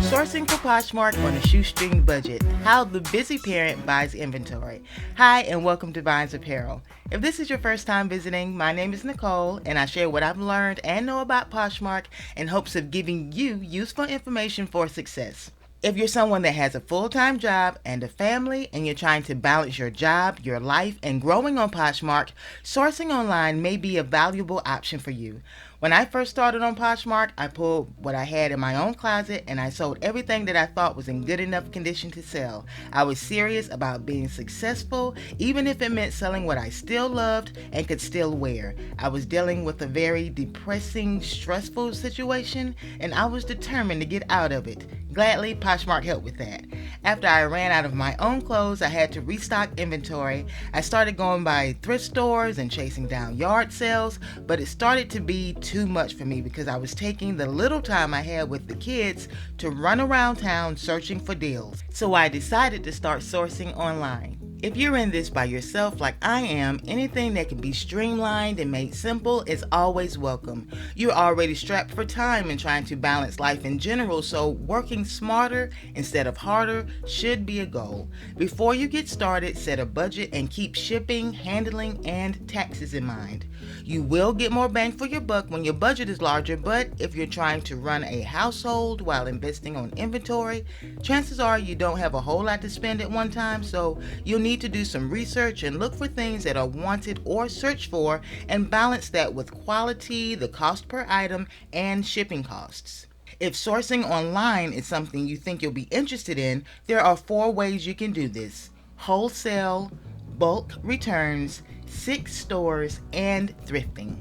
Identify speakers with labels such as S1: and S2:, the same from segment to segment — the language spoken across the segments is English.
S1: Sourcing for Poshmark on a shoestring budget. How the busy parent buys inventory. Hi, and welcome to Vynes Apparel. If this is your first time visiting, my name is Nykole, and I share what I've learned and know about Poshmark in hopes of giving you useful information for success. If you're someone that has a full-time job and a family and you're trying to balance your job, your life, and growing on Poshmark, sourcing online may be a valuable option for you. When I first started on Poshmark, I pulled what I had in my own closet and I sold everything that I thought was in good enough condition to sell. I was serious about being successful, even if it meant selling what I still loved and could still wear. I was dealing with a very depressing, stressful situation, and I was determined to get out of it. Gladly, Poshmark helped with that. After I ran out of my own clothes, I had to restock inventory. I started going by thrift stores and chasing down yard sales, but it started to be too much for me because I was taking the little time I had with the kids to run around town searching for deals. So I decided to start sourcing online. If you're in this by yourself like I am, anything that can be streamlined and made simple is always welcome. You're already strapped for time and trying to balance life in general, so working smarter instead of harder should be a goal. Before you get started, set a budget and keep shipping, handling, and taxes in mind. You will get more bang for your buck when your budget is larger, but if you're trying to run a household while investing on inventory, chances are you don't have a whole lot to spend at one time, so you'll need to do some research and look for things that are wanted or searched for and balance that with quality, the cost per item, and shipping costs. If sourcing online is something you think you'll be interested in, there are 4 ways you can do this: wholesale, bulk returns, 6 stores, and thrifting.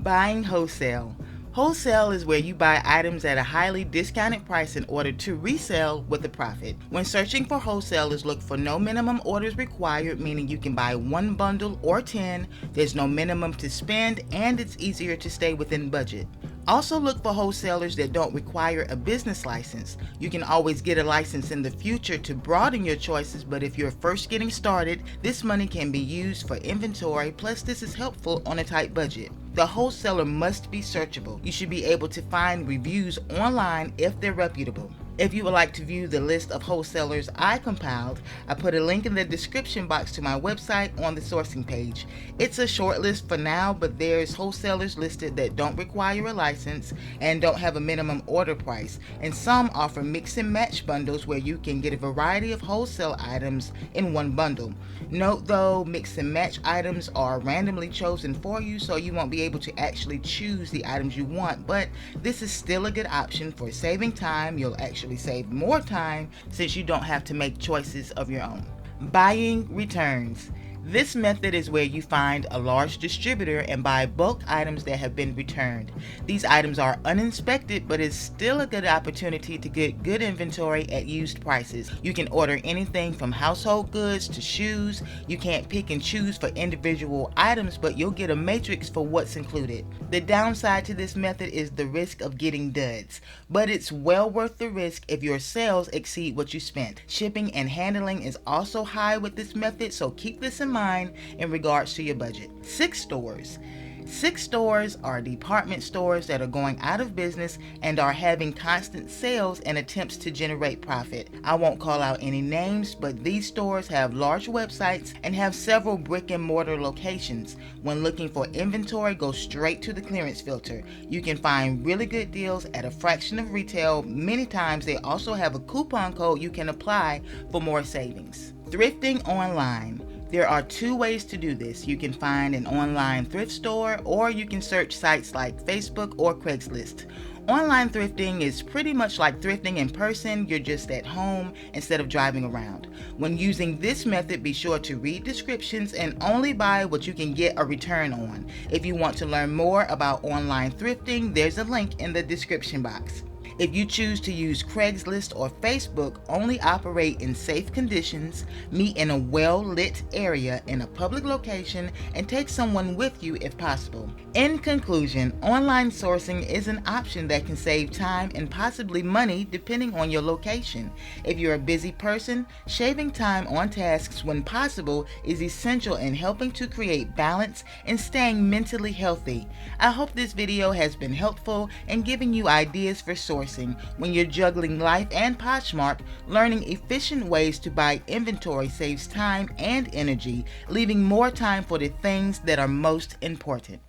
S1: Buying wholesale. Wholesale is where you buy items at a highly discounted price in order to resell with a profit. When searching for wholesalers, look for no minimum orders required, meaning you can buy 1 bundle or 10. There's no minimum to spend, and it's easier to stay within budget. Also look for wholesalers that don't require a business license. You can always get a license in the future to broaden your choices, but if you're first getting started, this money can be used for inventory, plus this is helpful on a tight budget. The wholesaler must be searchable. You should be able to find reviews online if they're reputable. If you would like to view the list of wholesalers I compiled, I put a link in the description box to my website on the sourcing page. It's a short list for now, but there's wholesalers listed that don't require a license and don't have a minimum order price, and some offer mix and match bundles where you can get a variety of wholesale items in one bundle. Note though, mix and match items are randomly chosen for you, so you won't be able to actually choose the items you want, but this is still a good option for saving time. You'll actually save more time since you don't have to make choices of your own. Buying returns. This method is where you find a large distributor and buy bulk items that have been returned. These items are uninspected, but it's still a good opportunity to get good inventory at used prices. You can order anything from household goods to shoes. You can't pick and choose for individual items, but you'll get a matrix for what's included. The downside to this method is the risk of getting duds, but it's well worth the risk if your sales exceed what you spent. Shipping and handling is also high with this method, so keep this in mind in regards to your budget. 6 stores. 6 stores are department stores that are going out of business and are having constant sales and attempts to generate profit. I won't call out any names, but these stores have large websites and have several brick and mortar locations. When looking for inventory, go straight to the clearance filter. You can find really good deals at a fraction of retail. Many times they also have a coupon code you can apply for more savings. Thrifting online. There are 2 ways to do this. You can find an online thrift store, or you can search sites like Facebook or Craigslist. Online thrifting is pretty much like thrifting in person. You're just at home instead of driving around. When using this method, be sure to read descriptions and only buy what you can get a return on. If you want to learn more about online thrifting, there's a link in the description box. If you choose to use Craigslist or Facebook, only operate in safe conditions, meet in a well-lit area in a public location, and take someone with you if possible. In conclusion, online sourcing is an option that can save time and possibly money depending on your location. If you're a busy person, shaving time on tasks when possible is essential in helping to create balance and staying mentally healthy. I hope this video has been helpful in giving you ideas for sourcing when you're juggling life and Poshmark. Learning efficient ways to buy inventory saves time and energy, leaving more time for the things that are most important.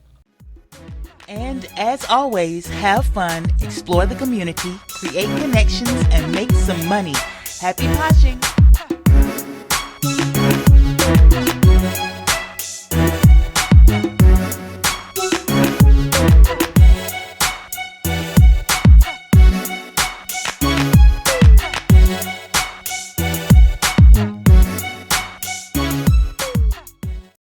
S1: And as always, have fun, explore the community, create connections, and make some money. Happy poshing!